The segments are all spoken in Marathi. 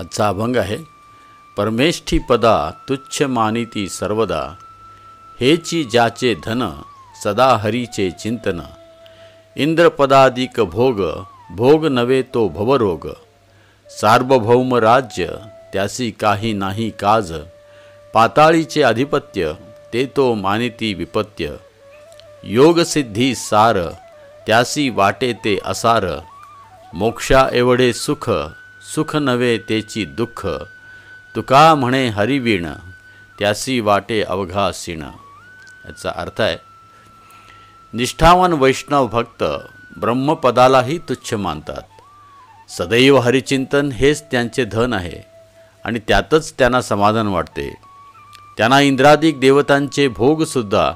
आजचा अभंग आहे. परमेष्ठी पदा तुच्छ मानिती सर्वदा, हेची ज्याचे धन सदा हरीचे चिंतन. इंद्रपदादिक भोग भोग नवे तो भवरोग, सार्वभौम राज्य त्यासी काही नाही काज. पाताळीचे अधिपत्य ते तो मानिती विपत्य, योगसिद्धी सार त्यासी वाटे ते असार. मोक्षा एवढे सुख सुख नवे तेची दुःख, तुका म्हणे हरिवीण त्यासी वाटे अवघा सीण. याचा अर्थ आहे, निष्ठावान वैष्णव भक्त ब्रह्मपदालाही तुच्छ मानतात. सदैव हरिचिंतन हेच त्यांचे धन आहे आणि त्यातच त्यांना समाधान वाटते. त्यांना इंद्रादिक देवतांचे भोगसुद्धा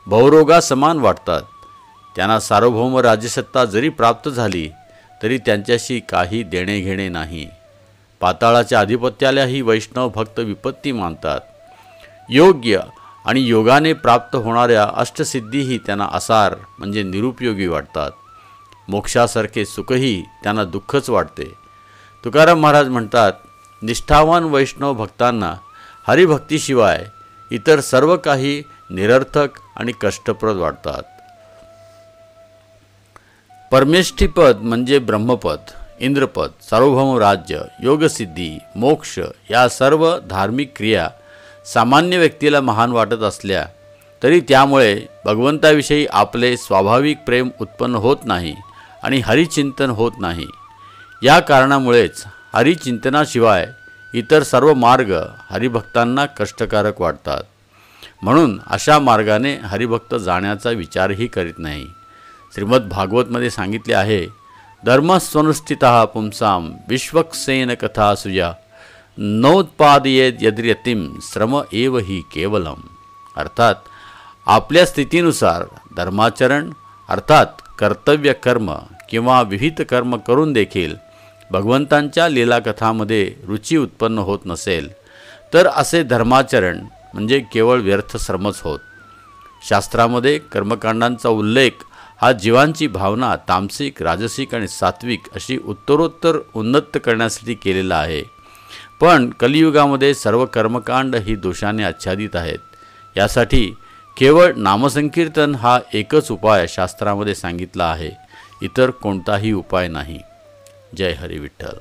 भवरोगा समान वाटतात. त्यांना सार्वभौम राज्यसत्ता जरी प्राप्त झाली तरी त्यांच्याशी काही देणे घेणे नाही. पाताळाच्या अधिपत्यालाही वैष्णव भक्त विपत्ती मानतात. योग्य आणि योगाने प्राप्त होणाऱ्या अष्टसिद्धीही त्यांना असार म्हणजे निरुपयोगी वाटतात. मोक्षासारखे सुखही त्यांना दुःखच वाटते. तुकाराम महाराज म्हणतात, निष्ठावान वैष्णव भक्तांना हरिभक्तीशिवाय इतर सर्व काही निरर्थक आणि कष्टप्रद वाटतात. परमेष्ठीपद म्हणजे ब्रह्मपद, इंद्रपद, सार्वभौम राज्य, योगसिद्धी, मोक्ष या सर्व धार्मिक क्रिया सामान्य व्यक्तीला महान वाटत असल्या तरी त्यामुळे भगवंताविषयी आपले स्वाभाविक प्रेम उत्पन्न होत नाही आणि हरिचिंतन होत नाही. या कारणामुळेच हरिचिंतनाशिवाय इतर सर्व मार्ग हरिभक्तांना कष्टकारक वाटतात. म्हणून अशा मार्गाने हरिभक्त जाण्याचा विचारही करीत नाही. श्रीमद भागवतमध्ये सांगितले आहे, धर्मस्वनुष्ठितः पुंसाम विश्वक्सेन कथासूया, नोत्पादयेद यद्यतिम श्रम एव हि केवलम. अर्थात आपल्या स्थितीनुसार धर्माचरण अर्थात कर्तव्य कर्म किंवा विहित कर्म करून देखील भगवंतांच्या लीलाकथामध्ये रुची उत्पन्न होत नसेल तर असे धर्माचरण म्हणजे केवळ व्यर्थ श्रमच होत. शास्त्रामध्ये कर्मकांडांचा उल्लेख हा जीवांची भावना तामसिक, राजसिक आणि सात्विक अशी उत्तरोत्तर उन्नत करण्यासाठी केलेला आहे. पण कलियुगामध्ये सर्व कर्मकांड ही दोषाने आच्छादित आहेत. यासाठी केवळ नामसंकीर्तन हा एकच उपाय शास्त्रामध्ये सांगितला आहे. इतर कोणताही उपाय नाही. जय हरी विठ्ठल.